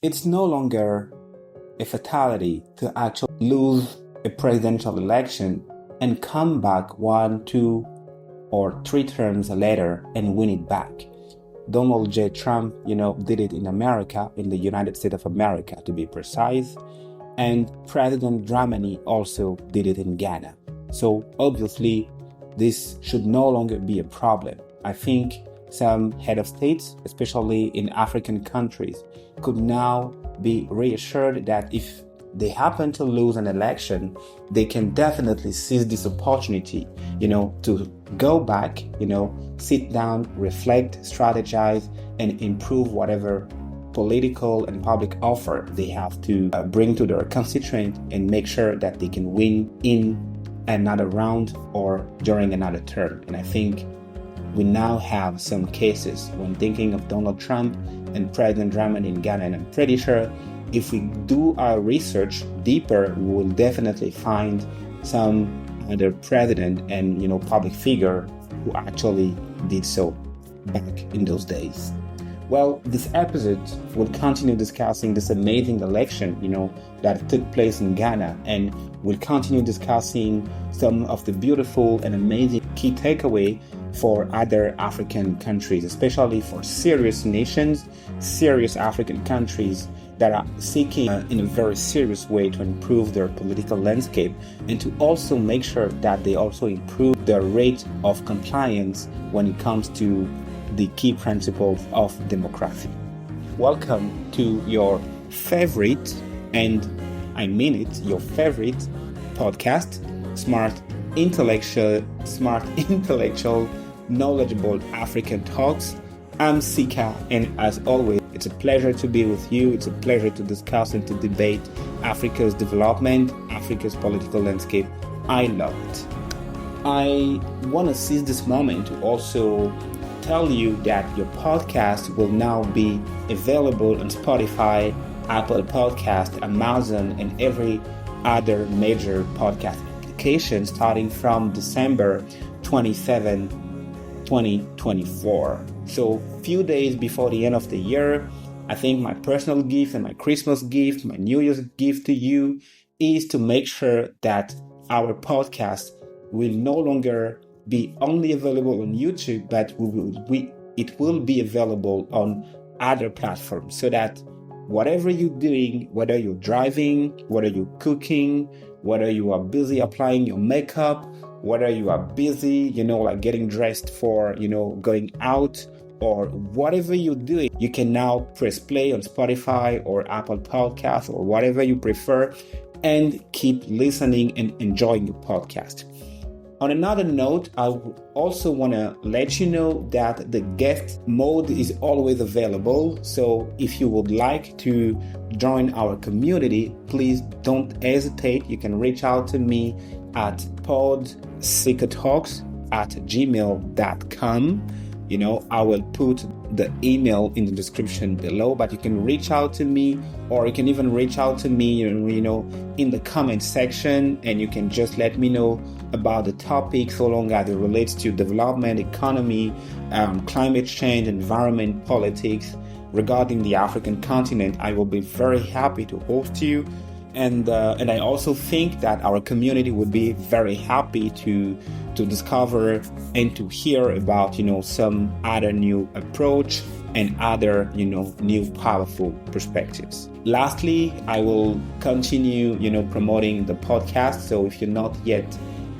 It's no longer a fatality to actually lose a presidential election and come back 1, 2, or 3 terms later and win it back. Donald J. Trump, did it in America, in the United States of America, to be precise. And President Dramani also did it in Ghana. So obviously, this should no longer be a problem. I think some head of states, especially in African countries, could now be reassured that if they happen to lose an election, they can definitely seize this opportunity, to go back, sit down, reflect, strategize, and improve whatever political and public offer they have to bring to their constituent and make sure that they can win in another round or during another term. And I think we now have some cases when thinking of Donald Trump and President Dramani in Ghana, and I'm pretty sure if we do our research deeper, we will definitely find some other president and public figure who actually did so back in those days. Well, this episode will continue discussing this amazing election, that took place in Ghana, and we'll continue discussing some of the beautiful and amazing key takeaway for other African countries, especially for serious nations, serious African countries that are seeking in a very serious way to improve their political landscape and to also make sure that they also improve their rate of compliance when it comes to the key principles of democracy. Welcome to your favorite, and I mean it, your favorite podcast, Smart, Intellectual, Knowledgeable African Talks. I'm S.I.K.A, and as always, it's a pleasure to be with you. It's a pleasure to discuss and to debate Africa's development, Africa's political landscape. I love it. I want to seize this moment to also tell you that your podcast will now be available on Spotify, Apple Podcast, Amazon, and every other major podcast application starting from December 27, 2024. So few days before the end of the year, I think my personal gift and my Christmas gift, my New Year's gift to you is to make sure that our podcast will no longer be only available on YouTube, but it will be available on other platforms, so that whatever you're doing, whether you're driving, whether you're cooking, whether you are busy applying your makeup, whether you are busy, getting dressed for, going out, or whatever you're doing, you can now press play on Spotify or Apple Podcasts or whatever you prefer and keep listening and enjoying your podcast. On another note, I also want to let you know that the guest mode is always available. So if you would like to join our community, please don't hesitate. You can reach out to me at podsikkatalks@gmail.com. I will put the email in the description below, but you can reach out to me, or you can even reach out to me, in the comment section, and you can just let me know about the topic so long as it relates to development, economy, climate change, environment, politics. Regarding the African continent, I will be very happy to host you. And I also think that our community would be very happy to discover and to hear about, some other new approach and other, new powerful perspectives. Lastly, I will continue, promoting the podcast. So if you're not yet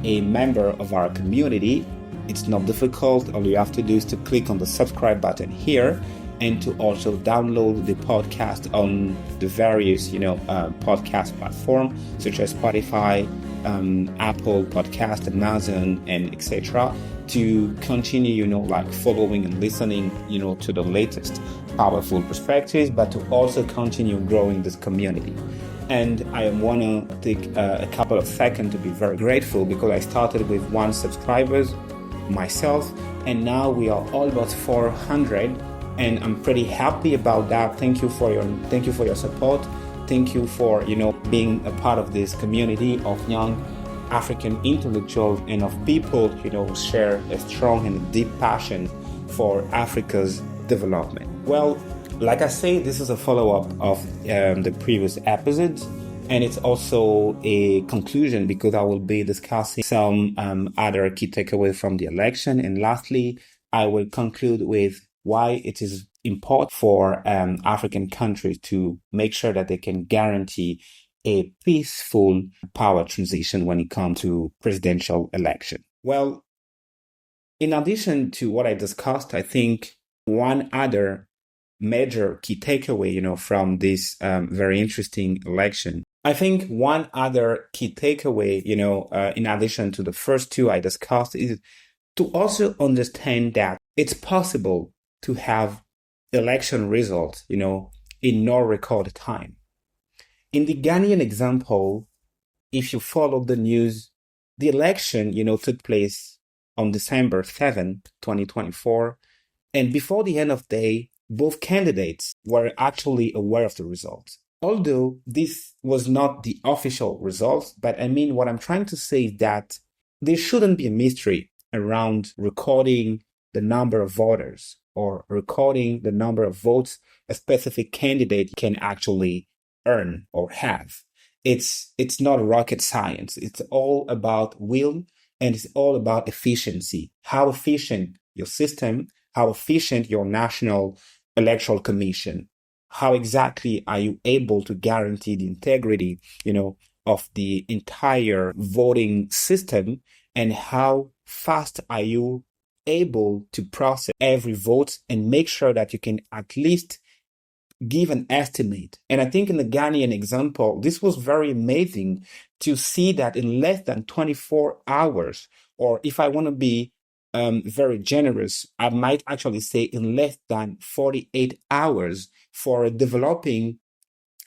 a member of our community, it's not difficult. All you have to do is to click on the subscribe button here, and to also download the podcast on the various, podcast platforms such as Spotify, Apple Podcast, Amazon, and etc. to continue, following and listening, to the latest powerful perspectives, but to also continue growing this community. And I want to take a couple of seconds to be very grateful, because I started with 1 subscriber myself, and now we are almost 400. And I'm pretty happy about that. Thank you for your support. Thank you for, being a part of this community of young African intellectuals and of people, who share a strong and deep passion for Africa's development. Well, Like I say, this is a follow-up of the previous episode, and it's also a conclusion because I will be discussing some other key takeaways from the election. And lastly, I will conclude with why it is important for African countries to make sure that they can guarantee a peaceful power transition when it comes to presidential election. Well, in addition to what I discussed, I think one other major key takeaway, from this very interesting election. I think one other key takeaway, in addition to the first two I discussed, is to also understand that it's possible to have election results, in no record time. In the Ghanaian example, if you follow the news, the election, took place on December 7th, 2024. And before the end of the day, both candidates were actually aware of the results. Although this was not the official results, but I mean, what I'm trying to say is that there shouldn't be a mystery around recording the number of voters or recording the number of votes a specific candidate can actually earn or have. It's not rocket science. It's all about will and it's all about efficiency. How efficient your system, how efficient your national electoral commission, how exactly are you able to guarantee the integrity, of the entire voting system, and how fast are you able to process every vote and make sure that you can at least give an estimate. And I think in the Ghanaian example, this was very amazing to see that in less than 24 hours, or if I want to be very generous, I might actually say in less than 48 hours for a developing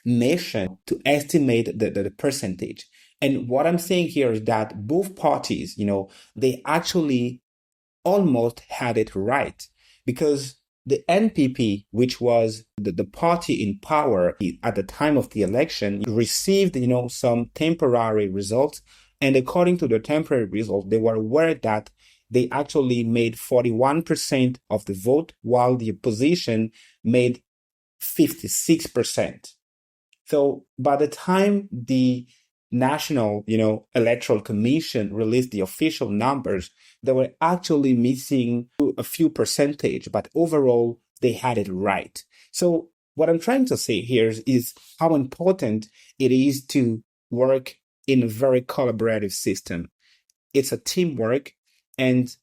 nation to estimate the percentage. And what I'm saying here is that both parties, they actually almost had it right because the NPP, which was the party in power at the time of the election, received, some temporary results. And according to the temporary results, they were aware that they actually made 41% of the vote, while the opposition made 56%. So by the time the National, Electoral Commission released the official numbers, they were actually missing a few percentage, but overall they had it right. So what I'm trying to say here is how important it is to work in a very collaborative system. It's a teamwork, and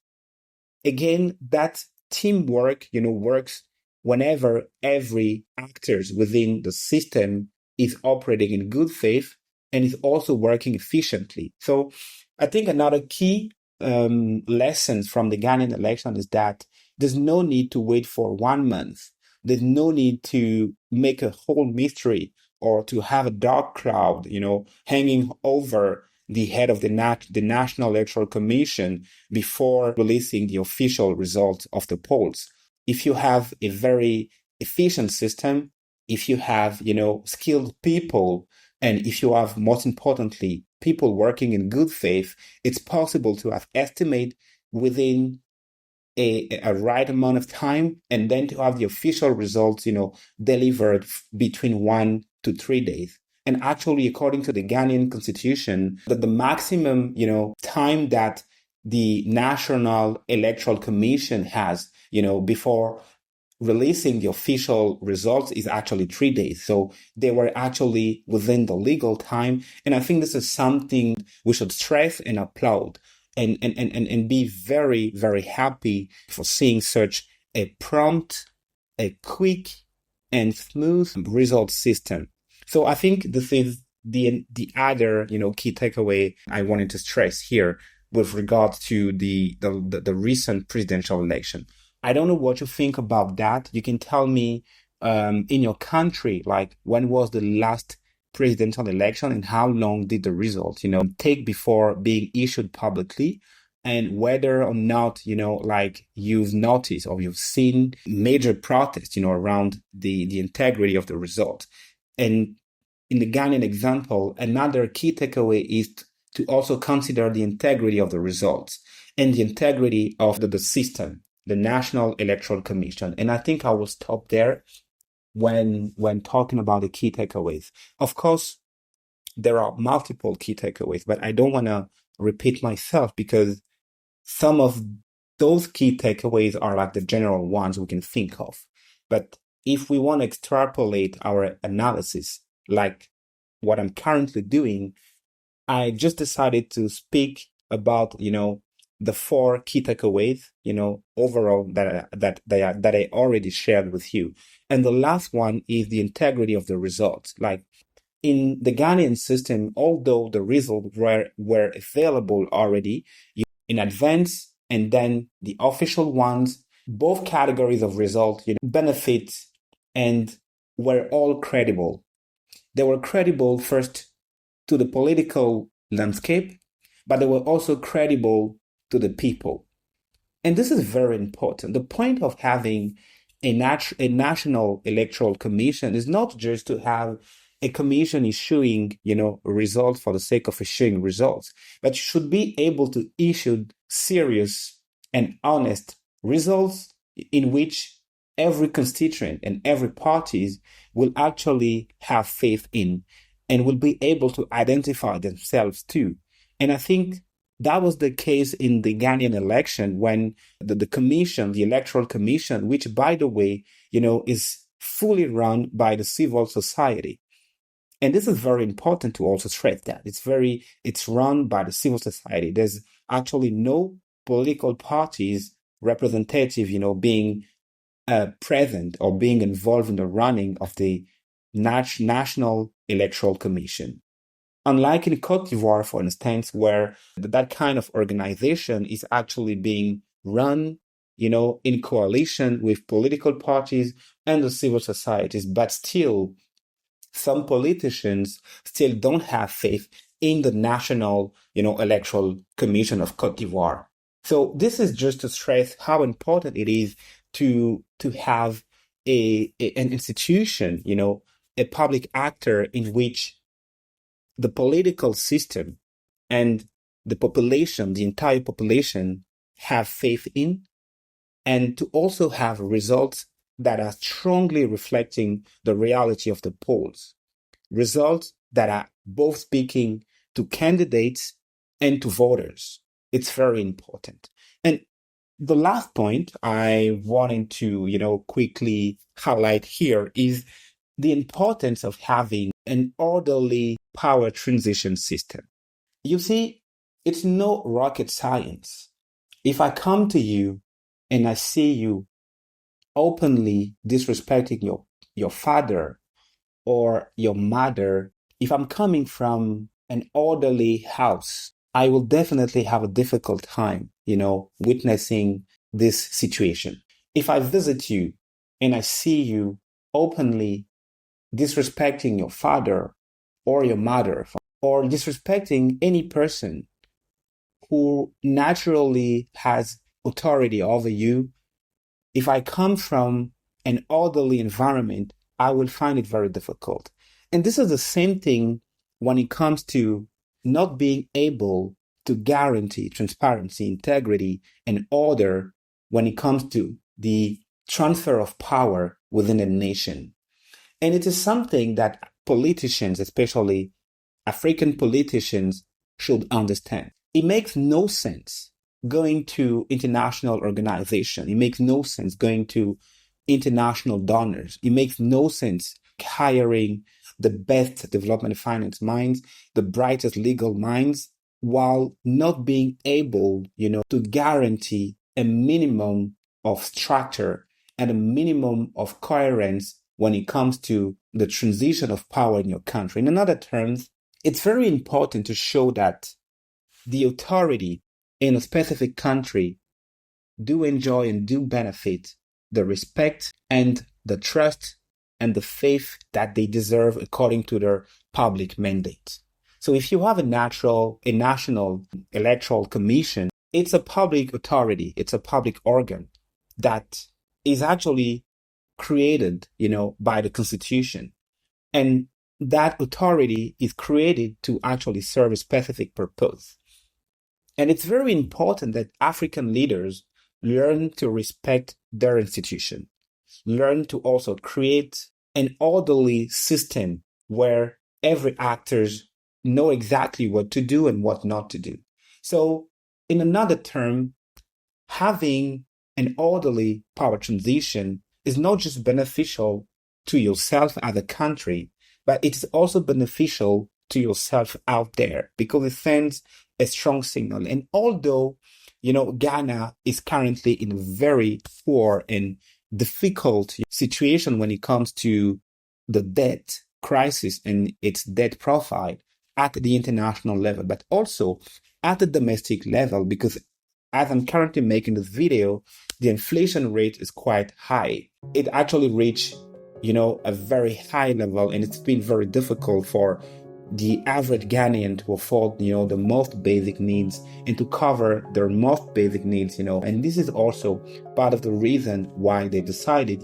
again, that teamwork, works whenever every actors within the system is operating in good faith and is also working efficiently. So I think another key lessons from the Ghanaian election is that there's no need to wait for 1 month. There's no need to make a whole mystery or to have a dark cloud, hanging over the head of the National Electoral Commission before releasing the official results of the polls. If you have a very efficient system, if you have, skilled people, and if you have, most importantly, people working in good faith, it's possible to have estimate within a right amount of time and then to have the official results, delivered between 1 to 3 days. And actually, according to the Ghanaian constitution, that the maximum, time that the National Electoral Commission has, before releasing the official results is actually 3 days. So they were actually within the legal time. And I think this is something we should stress and applaud and be very, very happy for seeing such a prompt, a quick and smooth result system. So I think this is the other, key takeaway I wanted to stress here with regard to the recent presidential election. I don't know what you think about that. You can tell me in your country, like when was the last presidential election and how long did the results, take before being issued publicly, and whether or not, like you've noticed or you've seen major protests, around the integrity of the result. And in the Ghanaian example, another key takeaway is to also consider the integrity of the results and the integrity of the system, the National Electoral Commission. And I think I will stop there when talking about the key takeaways. Of course, there are multiple key takeaways, but I don't want to repeat myself because some of those key takeaways are like the general ones we can think of. But if we want to extrapolate our analysis, like what I'm currently doing, I just decided to speak about, the four key takeaways, overall that I already shared with you. And the last one is the integrity of the results. Like in the Ghanaian system, although the results were available already in advance, and then the official ones, both categories of results, benefit and were all credible. They were credible first to the political landscape, but they were also credible to the people. And this is very important. The point of having a national electoral commission is not just to have a commission issuing, results for the sake of issuing results, but you should be able to issue serious and honest results in which every constituent and every parties will actually have faith in and will be able to identify themselves too. And I think that was the case in the Ghanaian election when the commission, the electoral commission, which by the way, is fully run by the civil society. And this is very important to also stress that it's run by the civil society. There's actually no political parties representative, being present or being involved in the running of the National Electoral Commission. Unlike in Cote d'Ivoire, for instance, where that kind of organization is actually being run, in coalition with political parties and the civil societies, but still some politicians still don't have faith in the National, Electoral Commission of Cote d'Ivoire. So this is just to stress how important it is to have an institution, a public actor in which the political system and the population, the entire population, have faith in, and to also have results that are strongly reflecting the reality of the polls. Results that are both speaking to candidates and to voters. It's very important. And the last point I wanted to, quickly highlight here is the importance of having an orderly power transition system. You see, it's no rocket science. If I come to you and I see you openly disrespecting your father or your mother, if I'm coming from an orderly house, I will definitely have a difficult time, witnessing this situation. If I visit you and I see you openly disrespecting your father or your mother, or disrespecting any person who naturally has authority over you, if I come from an orderly environment, I will find it very difficult. And this is the same thing when it comes to not being able to guarantee transparency, integrity, and order when it comes to the transfer of power within a nation. And it is something that politicians, especially African politicians, should understand. It makes no sense going to international organization. It makes no sense going to international donors. It makes no sense hiring the best development finance minds, the brightest legal minds, while not being able, to guarantee a minimum of structure and a minimum of coherence when it comes to the transition of power in your country. In other terms, it's very important to show that the authority in a specific country do enjoy and do benefit the respect and the trust and the faith that they deserve according to their public mandate. So if you have a national electoral commission, it's a public authority, it's a public organ that is actually created, by the Constitution. And that authority is created to actually serve a specific purpose. And it's very important that African leaders learn to respect their institution, learn to also create an orderly system where every actors know exactly what to do and what not to do. So in another term, having an orderly power transition is not just beneficial to yourself as a country, but it's also beneficial to yourself out there because it sends a strong signal. And although, Ghana is currently in a very poor and difficult situation when it comes to the debt crisis and its debt profile at the international level, but also at the domestic level, because as I'm currently making this video, the inflation rate is quite high. It actually reached, a very high level, and it's been very difficult for the average Ghanaian to afford, the most basic needs and to cover their most basic needs, and this is also part of the reason why they decided,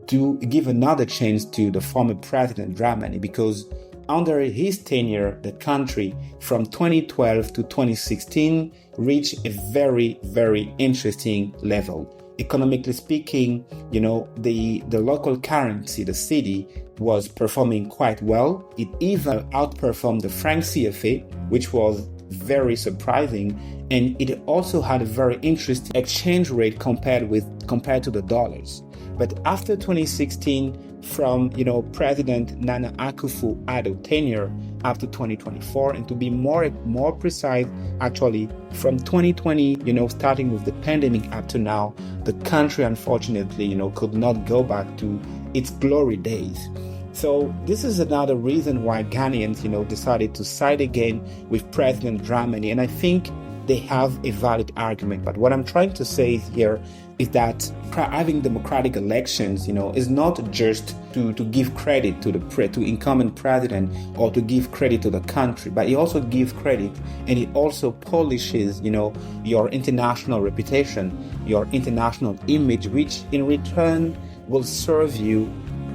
to give another chance to the former president Dramani, because under his tenure, the country from 2012 to 2016 reached a very, very interesting level. Economically speaking, the local currency, the cedi, was performing quite well. It even outperformed the franc CFA, which was very surprising. And it also had a very interesting exchange rate compared to the dollars. But after 2016, from President Nana Akufo-Addo tenure after 2024, and to be more precise, actually from 2020, starting with the pandemic up to now, the country unfortunately, could not go back to its glory days. So this is another reason why Ghanaians, decided to side again with President Dramani, and I think they have a valid argument. But what I'm trying to say here is that having democratic elections, is not just to give credit to incumbent president or to give credit to the country, but it also gives credit and it also polishes, your international reputation, your international image, which in return will serve you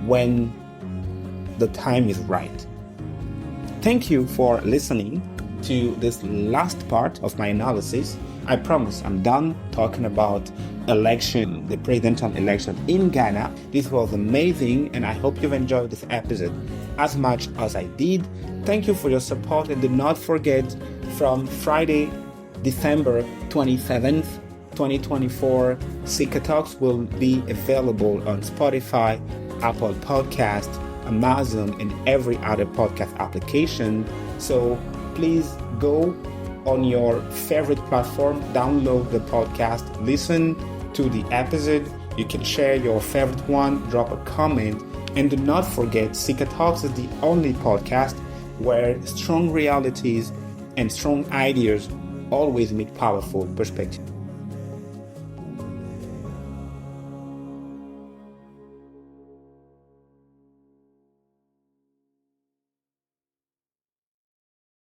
when the time is right. Thank you for listening to this last part of my analysis. I promise I'm done talking about the presidential election in Ghana. This was amazing, and I hope you've enjoyed this episode as much as I did. Thank you for your support, and do not forget, from Friday, December 27th, 2024, S.I.K.A Talks will be available on Spotify, Apple Podcast, Amazon, and every other podcast application. So please go on your favorite platform, download the podcast, listen to the episode. You can share your favorite one, drop a comment, and do not forget, S.I.K.A Talks is the only podcast where strong realities and strong ideas always meet powerful perspectives.